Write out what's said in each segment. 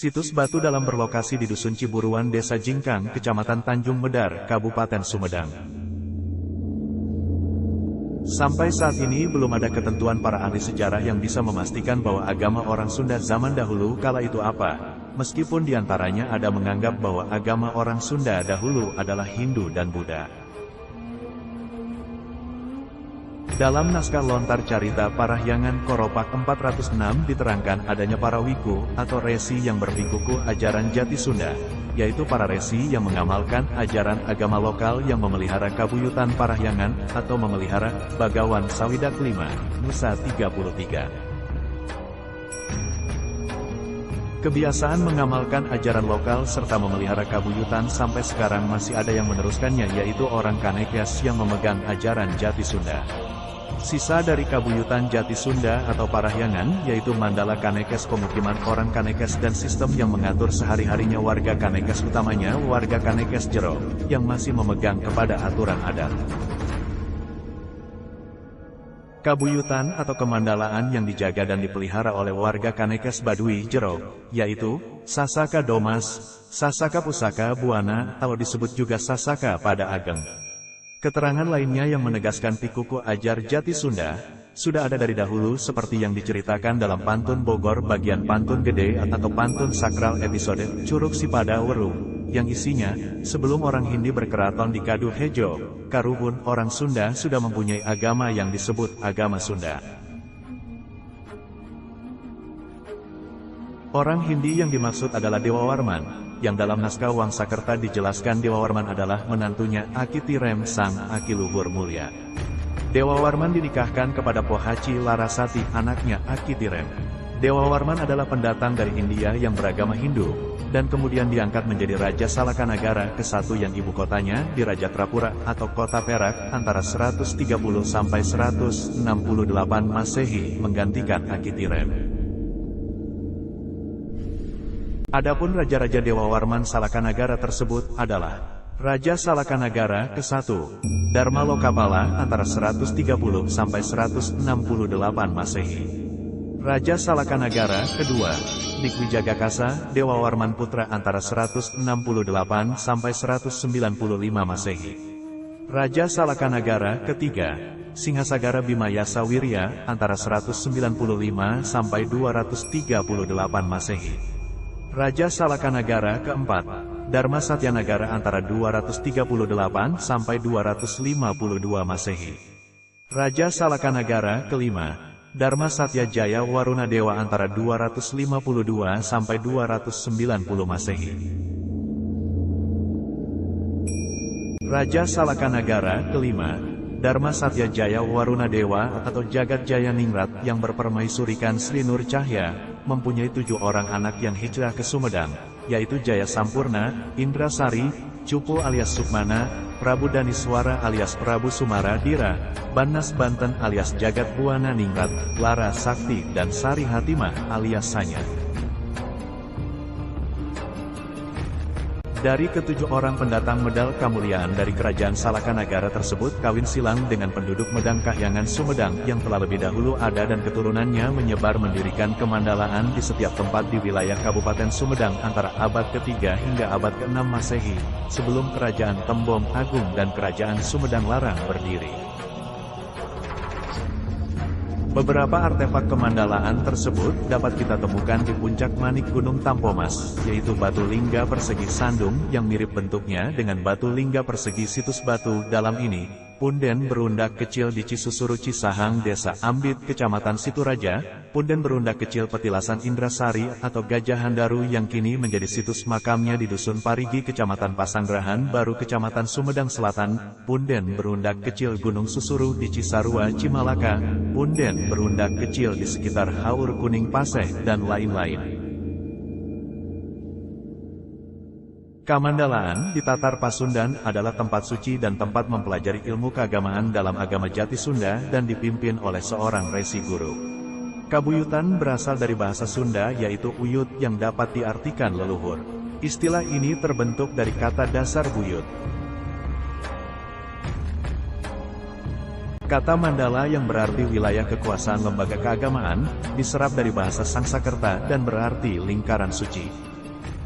Situs batu dalam berlokasi di Dusun Ciburuan, Desa Jingkang, Kecamatan Tanjung Medar, Kabupaten Sumedang. Sampai saat ini belum ada ketentuan para ahli sejarah yang bisa memastikan bahwa agama orang Sunda zaman dahulu kala itu apa, meskipun diantaranya ada menganggap bahwa agama orang Sunda dahulu adalah Hindu dan Buddha. Dalam naskah lontar carita Parahyangan Koropak 406 diterangkan adanya para wiku atau resi yang berpikukuh ajaran jati Sunda, yaitu para resi yang mengamalkan ajaran agama lokal yang memelihara kabuyutan Parahyangan atau memelihara Bagawan Sawidak 5, Nusa 33. Kebiasaan mengamalkan ajaran lokal serta memelihara kabuyutan sampai sekarang masih ada yang meneruskannya, yaitu orang Kanekes yang memegang ajaran jati Sunda. Sisa dari kabuyutan jati Sunda atau Parahyangan yaitu Mandala Kanekes, pemukiman orang Kanekes dan sistem yang mengatur sehari-harinya warga Kanekes, utamanya warga Kanekes Jero, yang masih memegang kepada aturan adat. Kabuyutan atau kemandalaan yang dijaga dan dipelihara oleh warga Kanekes Baduy Jero, yaitu Sasaka Domas, Sasaka Pusaka Buana, atau disebut juga Sasaka Pada Ageng. Keterangan lainnya yang menegaskan pikukuh ajar jati Sunda, sudah ada dari dahulu seperti yang diceritakan dalam Pantun Bogor bagian Pantun Gede atau Pantun Sakral episode Curug Sipada Weru, yang isinya, sebelum orang Hindi berkeraton di Kaduh Hejo, Karuhun, orang Sunda sudah mempunyai agama yang disebut agama Sunda. Orang Hindi yang dimaksud adalah Dewa Warman, yang dalam naskah Wangsakerta dijelaskan Dewa Warman adalah menantunya Aki Tirem sang Aki Luhur Mulia. Dewa Warman dinikahkan kepada Pohaci Larasati, anaknya Aki Tirem. Dewa Warman adalah pendatang dari India yang beragama Hindu, dan kemudian diangkat menjadi Raja Salakanagara ke-1 yang ibu kotanya di Raja Trapura atau Kota Perak antara 130 sampai 168 Masehi menggantikan Aki Tirem. Adapun raja-raja Dewa Warman Salakanagara tersebut adalah Raja Salakanagara ke-1, Dharma Lokapala antara 130 sampai 168 Masehi. Raja Salakanagara kedua, Dikwijagakasa, Dewa Warman Putra antara 168 sampai 195 Masehi. Raja Salakanagara ketiga, Singhasagara Bimayasa Wirya antara 195 sampai 238 Masehi. Raja Salakanagara keempat, Dharma Satyanagara antara 238 sampai 252 Masehi. Raja Salakanagara kelima, Dharma Satya Jaya Waruna Dewa antara 252 sampai 290 Masehi. Raja Salakanagara kelima, Dharma Satya Jaya Waruna Dewa atau Jagat Jaya Ningrat yang berpermaisurikan Sri Nur Cahya, mempunyai 7 orang anak yang hijrah ke Sumedang, yaitu Jaya Sampurna, Indrasari, Cupu alias Sukmana, Prabu Daniswara alias Prabu Sumaradira, Banas Banten alias Jagat Buana Ningrat, Lara Sakti dan Sari Hatimah alias Sanya. Dari ke-7 orang pendatang medal kemuliaan dari kerajaan Salakanagara tersebut kawin silang dengan penduduk Medang Kahyangan Sumedang yang telah lebih dahulu ada dan keturunannya menyebar mendirikan kemandalaan di setiap tempat di wilayah Kabupaten Sumedang antara abad ke-3 hingga abad ke-6 Masehi, sebelum kerajaan Tembong Agung dan kerajaan Sumedang Larang berdiri. Beberapa artefak kemandalaan tersebut dapat kita temukan di puncak manik Gunung Tampomas, yaitu batu lingga persegi sandung yang mirip bentuknya dengan batu lingga persegi situs batu dalam ini. Punden berundak kecil di Cisusuru Cisahang Desa Ambit Kecamatan Situraja, punden berundak kecil petilasan Indrasari atau Gajah Handaru yang kini menjadi situs makamnya di Dusun Parigi Kecamatan Pasanggerahan Baru Kecamatan Sumedang Selatan, punden berundak kecil Gunung Susuru di Cisarua Cimalaka, punden berundak kecil di sekitar Haur Kuning Paseh dan lain-lain. Kamandalaan di Tatar Pasundan adalah tempat suci dan tempat mempelajari ilmu keagamaan dalam agama jati Sunda dan dipimpin oleh seorang resi guru. Kabuyutan berasal dari bahasa Sunda yaitu uyut yang dapat diartikan leluhur. Istilah ini terbentuk dari kata dasar buyut. Kata Mandala yang berarti wilayah kekuasaan lembaga keagamaan, diserap dari bahasa Sangsakerta dan berarti lingkaran suci.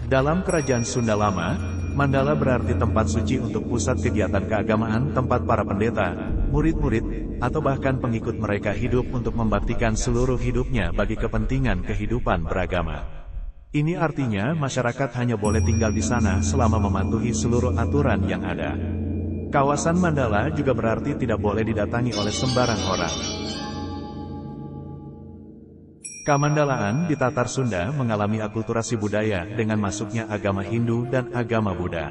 Dalam kerajaan Sunda lama, mandala berarti tempat suci untuk pusat kegiatan keagamaan, tempat para pendeta, murid-murid, atau bahkan pengikut mereka hidup untuk membaktikan seluruh hidupnya bagi kepentingan kehidupan beragama. Ini artinya masyarakat hanya boleh tinggal di sana selama mematuhi seluruh aturan yang ada. Kawasan mandala juga berarti tidak boleh didatangi oleh sembarang orang. Kamandalaan di Tatar Sunda mengalami akulturasi budaya dengan masuknya agama Hindu dan agama Buddha.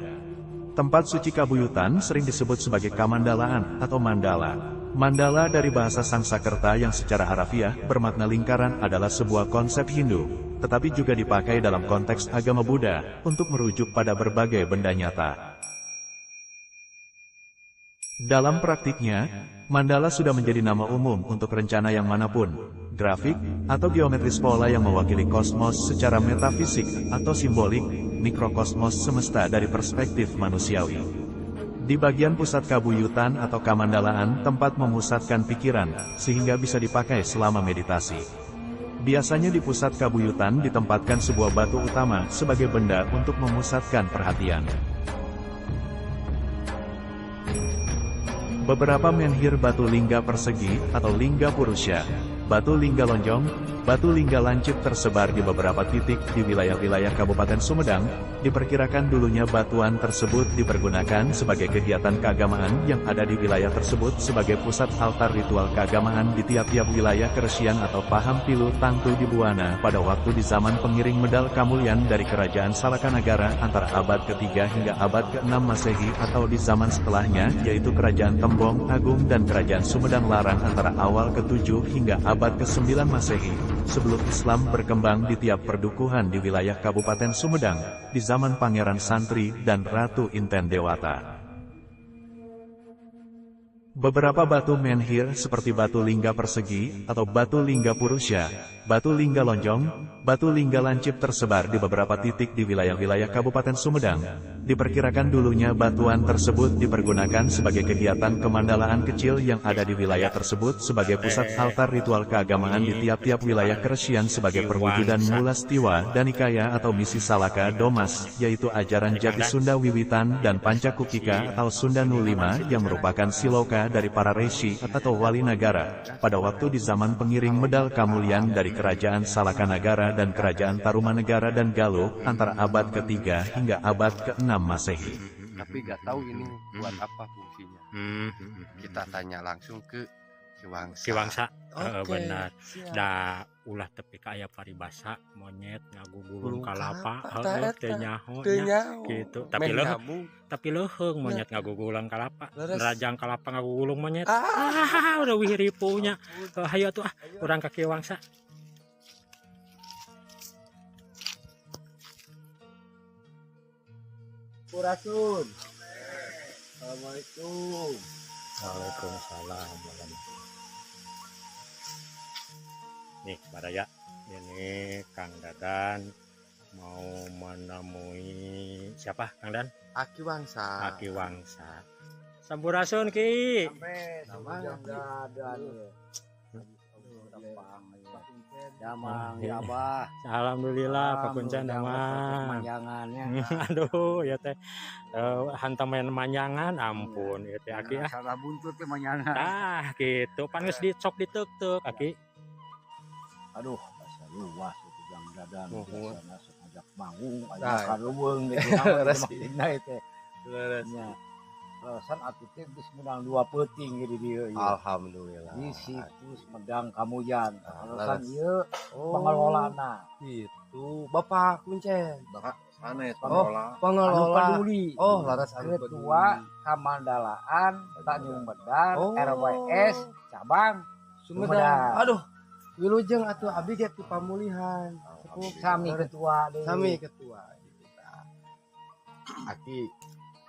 Tempat suci Kabuyutan sering disebut sebagai Kamandalaan atau Mandala. Mandala dari bahasa Sangsakerta yang secara harafiah bermakna lingkaran adalah sebuah konsep Hindu, tetapi juga dipakai dalam konteks agama Buddha untuk merujuk pada berbagai benda nyata. Dalam praktiknya, mandala sudah menjadi nama umum untuk rencana yang manapun, grafik, atau geometris pola yang mewakili kosmos secara metafisik atau simbolik, mikrokosmos semesta dari perspektif manusiawi. Di bagian pusat kabuyutan atau kamandalaan, tempat memusatkan pikiran, sehingga bisa dipakai selama meditasi. Biasanya di pusat kabuyutan ditempatkan sebuah batu utama sebagai benda untuk memusatkan perhatian. Beberapa menhir batu lingga persegi atau lingga purusya, batu lingga lonjong, batu lingga lancip tersebar di beberapa titik di wilayah-wilayah Kabupaten Sumedang. Diperkirakan dulunya batuan tersebut dipergunakan sebagai kegiatan keagamaan yang ada di wilayah tersebut sebagai pusat altar ritual keagamaan di tiap-tiap wilayah Keresian atau Paham Pilu Tangtu di Buwana pada waktu di zaman pengiring medal Kamulyan dari Kerajaan Salakanagara antara abad ke-3 hingga abad ke-6 Masehi atau di zaman setelahnya yaitu Kerajaan Tembong Agung dan Kerajaan Sumedang Larang antara awal ke-7 hingga abad ke-9 Masehi. Sebelum Islam berkembang di tiap perdukuhan di wilayah Kabupaten Sumedang, di zaman Pangeran Santri dan Ratu Inten Dewata. Beberapa batu menhir seperti batu lingga persegi atau batu lingga purusya, batu lingga lonjong, batu lingga lancip tersebar di beberapa titik di wilayah-wilayah Kabupaten Sumedang. Diperkirakan dulunya batuan tersebut dipergunakan sebagai kegiatan kemandalaan kecil yang ada di wilayah tersebut sebagai pusat altar ritual keagamaan di tiap-tiap wilayah Keresian sebagai perwujudan Mula Stiwa Danikaya atau misi Salaka Domas, yaitu ajaran Jati Sunda Wiwitan dan Pancakukika atau Sunda Nulima yang merupakan siloka dari para reshi atau wali negara, pada waktu di zaman pengiring medal Kamulyan dari Kerajaan Salakanagara dan Kerajaan Tarumanegara dan Galuh antara abad ke-3 hingga abad ke-6 Masehi. Tapi gak tahu ini buat apa fungsinya. Kita tanya langsung ke Kiwangsa. Benar. Da ulah tepi kaya paribasa monyet ngagugulung kalapa teh nyaho gitu. Tapi leuheung monyet ngagugulung kalapa. Rajang kalapa ngagugulung monyet. Udah wihiripunya. Hayu atuh urang ka Kiwangsa. Rasul. Assalamualaikum. Waalaikumsalam. Nih, Baraya, ini Kang Dadan mau menemui siapa, Kang Dan? Aki Wangsa. Aki Wangsa. Sampurasun Ki. Nama Dadan. Damang ya Abah. Alhamdulillah Pak Kuncen damang. Manjangannya. Aduh ya teh hantaman manjangan ampun ya teh Aki Salah buntut teh manjangan. Gitu panas dicok ditek-tek Aki. Aduh, asa luas itu Kang Dadan. Biasana sok ngajak manggung, ajak kareuweung gitu maksudna teh. Nya. San atuh teh geus menang 2 peuting di dieu. Alhamdulillah. Di situs Medang Kamulyan. Alasan ieu pengelolana. Itu Bapak Kuncen. Bapak sanes pengelola. Anu peduli. Laras anu Ketua Kamandalaan Tanjung Medan RWS cabang Sumedang. Aduh, wilujeng atuh abi ge ti pamulihan. Sami ketua deui. Sami ketua. Aki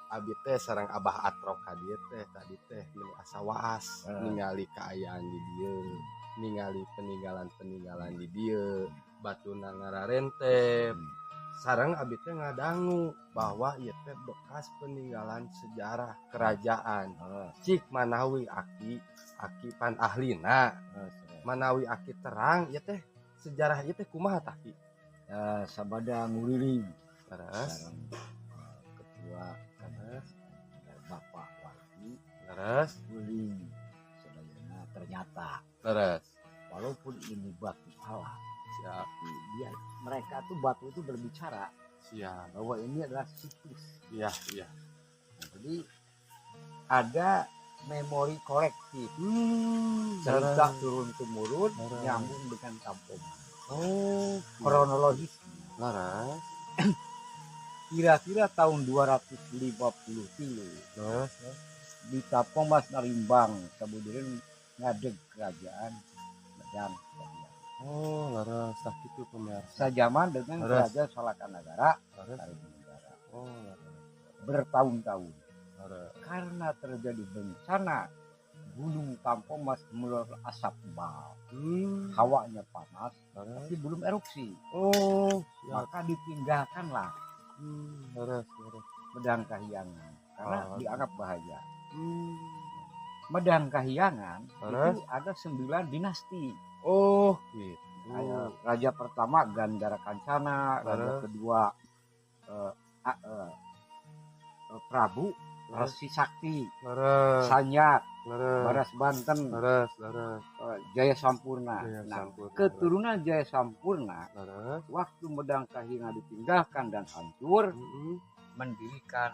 abi teh sareng Abah Atrok ka dieu teh tadi teh meni asa waas ningali kaayaan di dieu, ningali peninggalan-peninggalan di dieu, batuna ngararentep. Sareng abi teh ngadangu bahwa ieu teh bekas peninggalan sejarah kerajaan. Cik manawi aki pan ahlina. Manawi aki terang ieu teh sejarah ieu teh kumaha tah Ki? Sabada nguliling. Laras. Sekarang ketua kan Bapak Wali Laras. guling sedayana ternyata Laras. walaupun ini batu alam Siap. tapi mereka tuh batu itu berbicara Siap. bahwa ini adalah siklus. Iya, iya. Nah, jadi ada memori kolektif cerita Laras. turun temurun Laras. nyambung dengan Tampomas. Oh, Kronologis Laras. kira-kira tahun 250 Laras. di Tampomas Narimbang kemudian ngadeg kerajaan Medang. Oh, Laras. Tah kitu pemirsa. Sejaman dengan Laras. Kerajaan Solakanagara Laras. Tarumanegara. Oh, Laras. Bertahun-tahun Laras. karena terjadi bencana Gunung Tampomas mengeluarkan asap tebal, hawanya panas, Laras. tapi belum erupsi. Oh, siap. Maka ditinggalkanlah Laras. Laras. Medang Kahyangan karena Oh. dianggap bahaya. Medang Kahyangan Laras. itu ada 9 dinasti. Oh, gitu. Kayak raja pertama Gandara Kancana, raja Laras. kedua Prabu Laras. Resi Sakti, Laras. Sanyak, Laras. Baras Banten, Laras. Laras. Jaya Sampurna. Jaya Nah, Sampurna. keturunan Jaya Sampurna Laras. waktu Medang Kahyangan ditinggalkan dan hancur Mm-mm. mendirikan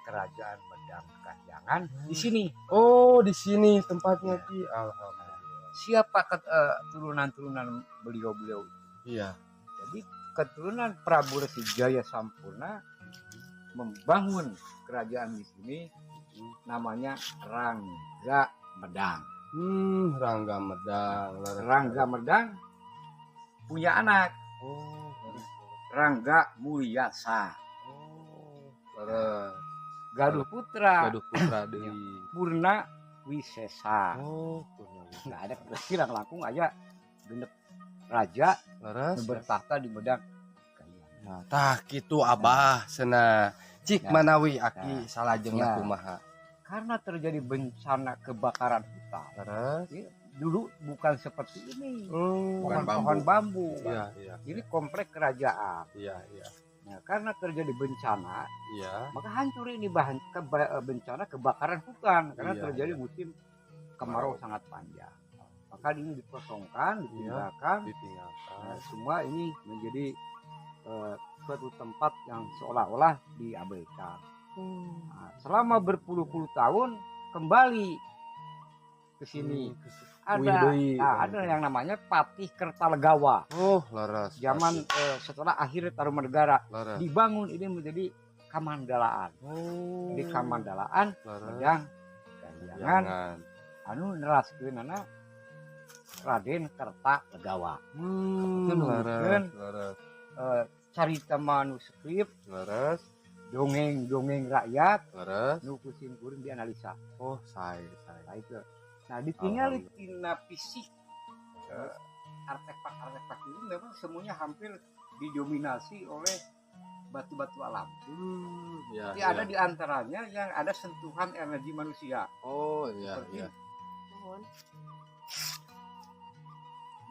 kerajaan Medang Kahyangan di sini. Oh, di sini tempatnya Ki. Alhamdulillah. Siapa turunan-turunan beliau-beliau? Iya. Jadi keturunan Prabu Resi Jaya Sampurna membangun kerajaan di sini namanya Rangga Medang. Rangga Medang. Laras. Rangga Medang punya anak Oh, Laras. Rangga Mulyasa. Oh, Laras. Gaduh Putra Gaduh putra deui. Purna Wisesa. Oh, Nggak ada kira langkung aja genep raja Laras. bertahta di Medang. Nah, tah kitu Abah cenah. Cik Nah. manawi aki Nah. salajengna Ya. kumaha. Karena terjadi bencana kebakaran hutan. Laras. Dulu bukan seperti ini. Bukan Pohon bambu. Iya, iya. Ini komplek kerajaan. Iya, iya. Nah, karena terjadi bencana, Iya. maka hancur ini bencana kebakaran hutan karena Iya, terjadi iya. musim kemarau sangat panjang. Maka ini dikosongkan, Iya. ditinggalkan. Ditinggalkan. Nah, semua ini menjadi suatu tempat yang seolah-olah diabaikan. Nah, selama berpuluh-puluh tahun kembali ke sini. Ada yang namanya Patih Kertalegawa. Oh, Laras. Zaman setelah akhir Tarumanegara Laras. dibangun ini menjadi Kamandalaan. Oh. Di Kamandalaan Laras. Medang Kahyangan Jangan. anu neraskeunana Raden Kertalegawa. Itu Laras. Laras. Carita manuskrip, Laras. dongeng-dongeng rakyat Laras. nu kucing kuring dianalisa. Oh, saya. Nah itu. Nah ditinggal tina fisik artefak-artefak ini memang semuanya hampir didominasi oleh batu-batu alam. Ya, Tapi ada di antaranya yang ada sentuhan energi manusia. Oh, iya, Seperti iya.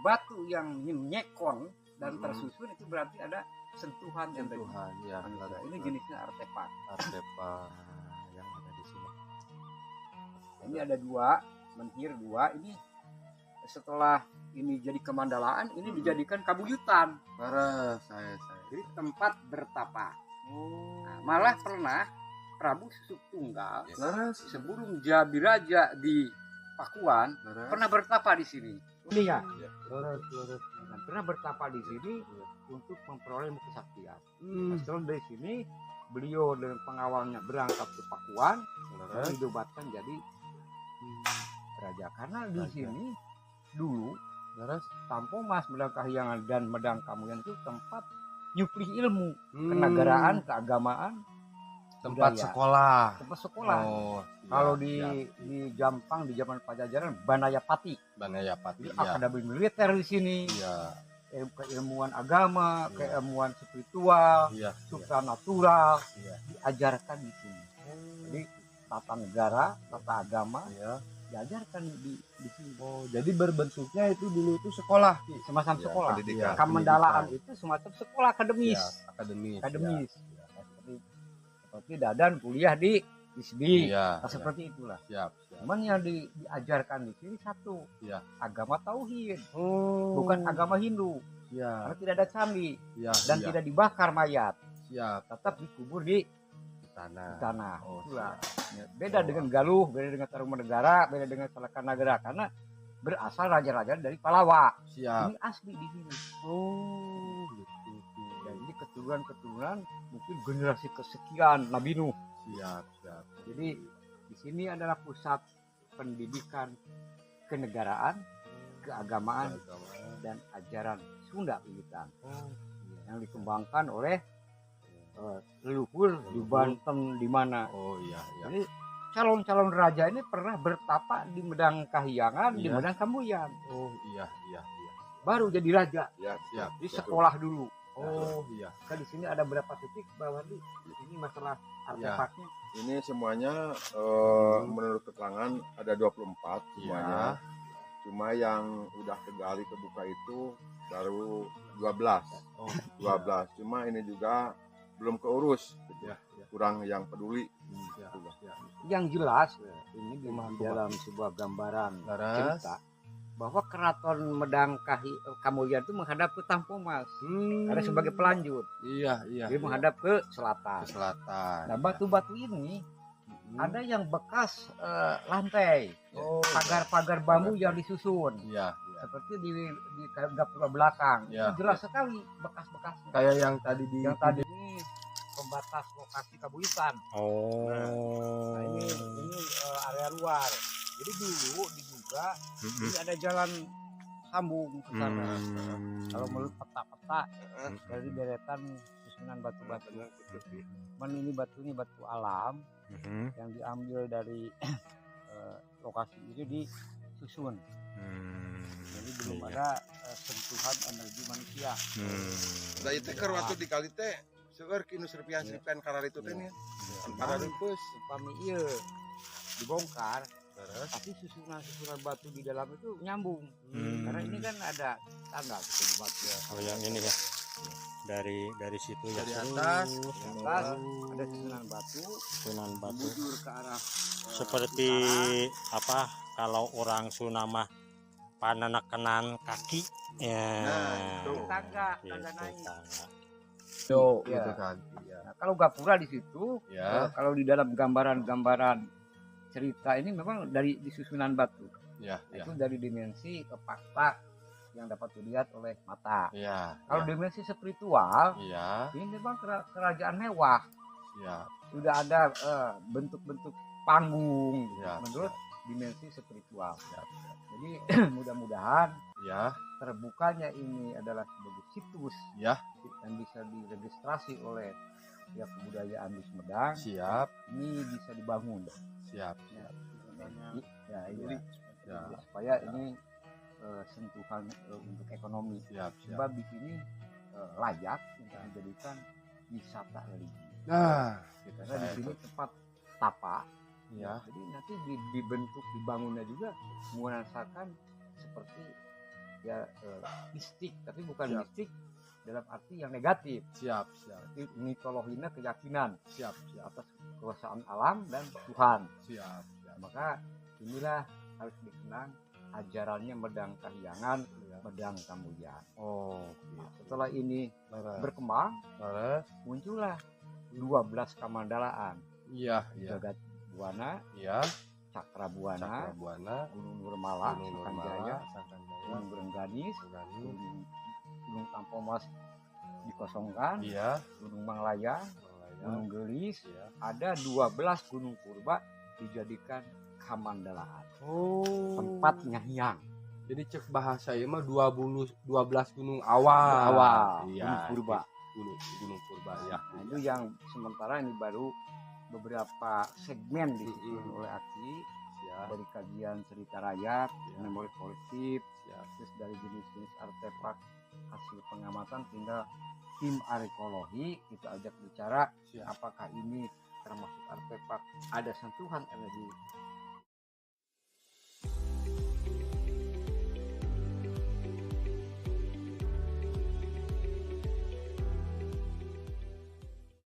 batu yang nyekon dan tersusun itu berarti ada sentuhan energi Tuhan, ya. manusia. Laras. Ini jenisnya artefak. artefak yang ada di sini. Ini ada dua, menhir dua. Ini setelah ini jadi Kemandalaan, ini dijadikan kabuyutan. Laras, saya. Jadi tempat bertapa. Oh. Nah, malah pernah Prabu Susuk Tunggal Laras. sebelum jadi raja di Pakuan Laras. pernah bertapa di sini. Ini ya, Laras. pernah bertapa di sini untuk memperoleh kesaktian. Hmm. Setelah dari sini beliau dengan pengawalnya berangkat ke Pakuan dan Laras. didobatkan jadi raja. Karena di Raja. sini dulu Laras. Tampomas, Medang Kahyangan dan Medang Kamuyan itu tempat nyupli ilmu, Hmm. kenegaraan, keagamaan, Tempat budaya. sekolah. tempat sekolah. Oh, Kalau iya, di Jampang di zaman Pajajaran Banayapati, Banayapati. jadi akademi militer di sini, Iya. keilmuan agama, Iya. keilmuan spiritual, Iya. supranatural Iya. diajarkan di sini. Jadi tata negara, tata agama Iya. diajarkan di sini. Oh, jadi berbentuknya itu dulu itu sekolah. Semacam Iya, sekolah. pendidikan. Kemandalaan itu semacam sekolah akademis. Iya, akademis. Ya, seperti Dadan kuliah di ISBI. Iya. Seperti itulah. Siap. Cuman yang diajarkan di sini satu, Iya. agama tauhid, Oh. bukan agama Hindu. Iya. Karena tidak ada candi Iya. dan tidak dibakar mayat, Siap. tetap dikubur di Tanah. Oh, Itulah. ya, beda dengan Galuh, beda dengan Tarumanegara, beda dengan Salakanagara karena berasal raja-raja dari Palawa. Siap. Ini asli di sini. Oh, gitu. Dan ini keturunan-keturunan mungkin generasi kesekian Nabi Nuh. Siap. Jadi di sini adalah pusat pendidikan kenegaraan, keagamaan, dan ajaran Sunda Wiwitan yang dikembangkan oleh leluhur di Banten di mana. Oh iya. Jadi calon-calon raja ini pernah bertapa di Medang Kahyangan, di Iya. Medang Kambuyan. Oh iya. Baru jadi raja. Ya, siap. Di sekolah dulu. Oh iya. Kan di sini ada berapa titik bahwa di ini masalah artefaknya. Ini semuanya menurut keterangan ada 24 semuanya. Cuma yang udah kegali kebuka itu baru 12. Oh, 12. Cuma ini juga belum keurus. Ya. Kurang yang peduli. Ya. Yang jelas ini di dalam sebuah gambaran cerita bahwa keraton Medang Kamulyan itu menghadap ke Tampomas. Ada sebagai pelanjut. Iya. Dia menghadap ke selatan. Ke selatan. Nah, batu-batu ini ada yang bekas lantai, pagar-pagar bambu yang disusun. Iya. Seperti di gapura belakang. Iya. Itu jelas sekali bekas-bekasnya. Kayak yang tadi di Yang tadi ini pembatas lokasi Kabuitan. Oh. Nah, ini area luar. Jadi dulu diduga ini ada jalan sambung ke sana. Kalau menurut peta-peta dari deretan susunan batu-batu. Cuman ini batu alam yang diambil dari lokasi ini disusun. Jadi belum ada sentuhan energi manusia. Da itu keur waktu dikali teh seueur kinu serpihan-serpihan karar itu teh nya. Karar reupus. Upami ieu dibongkar, tapi susunan batu di dalam itu nyambung. Karena ini kan ada tangga di batu. Oh yang ini ya. Dari situ ya. Dari atas. Ada susunan batu Bujur ke arah seperti apa kalau orang Sunda mah pananakenan kaki ya. tangga Gitu, naik. tangga. Yo, Ya. gitu kan. Iya. Nah, kalau gapura di situ, Ya. kalau di dalam gambaran cerita ini memang dari di susunan batu. Iya. Itu dari dimensi ke fakta yang dapat dilihat oleh mata. Iya. Kalau dimensi spiritual, Iya. ini memang kerajaan mewah. Iya. Sudah ada bentuk-bentuk panggung Ya, menurut dimensi spiritual. Siap. Jadi mudah-mudahan Ya. terbukanya ini adalah sebagai situs Ya. yang bisa diregistrasi oleh pihak kebudayaan di Sumedang. Siap. Ini bisa dibangun. Siap. Ya, ini Ya. supaya ini sentuhan untuk ekonomi. Siap. Sebab di sini layak untuk dijadikan wisata religi. Nah, Karena di sini tempat tapa. ya. Jadi nanti dibentuk dibangunnya juga mengunakan seperti ya mistik, tapi bukan Siap. mistik dalam arti yang negatif. Siap. Tapi mitologinya keyakinan Siap. atas kekuasaan alam dan Tuhan. Siap. Maka inilah harus dikenang ajarannya Medang Kahyangan, Medang Kamulyan. Oh, Nah, setelah ini Laras. berkembang, Laras. muncullah 12 kamandalaan. Iya. Iya. Jagat Buana, Iya. Cakrabuana, Cakrabuana. Gunung Nurmala, Gunung Sakanjaya, Nurmala. Sakanjaya. Gunung Rengganis, Gunung. Gunung Tampomas dikosongkan, Iya. Gunung Manglaya, Malaya. Gunung Gelis, Iya. ada 12 gunung purba dijadikan kamandalaan. Oh. Tempat nyahyang. Jadi cek bahasa ieu mah 12 gunung awal. Iya. Gunung purba. Gunung purba ya. Nah, itu yang sementara ini baru beberapa segmen disusun oleh Aki Ya. dari kajian cerita rakyat, memori kolektif, terus dari jenis-jenis artefak hasil pengamatan sehingga tim arkeologi kita ajak bicara apakah ini termasuk artefak ada sentuhan energi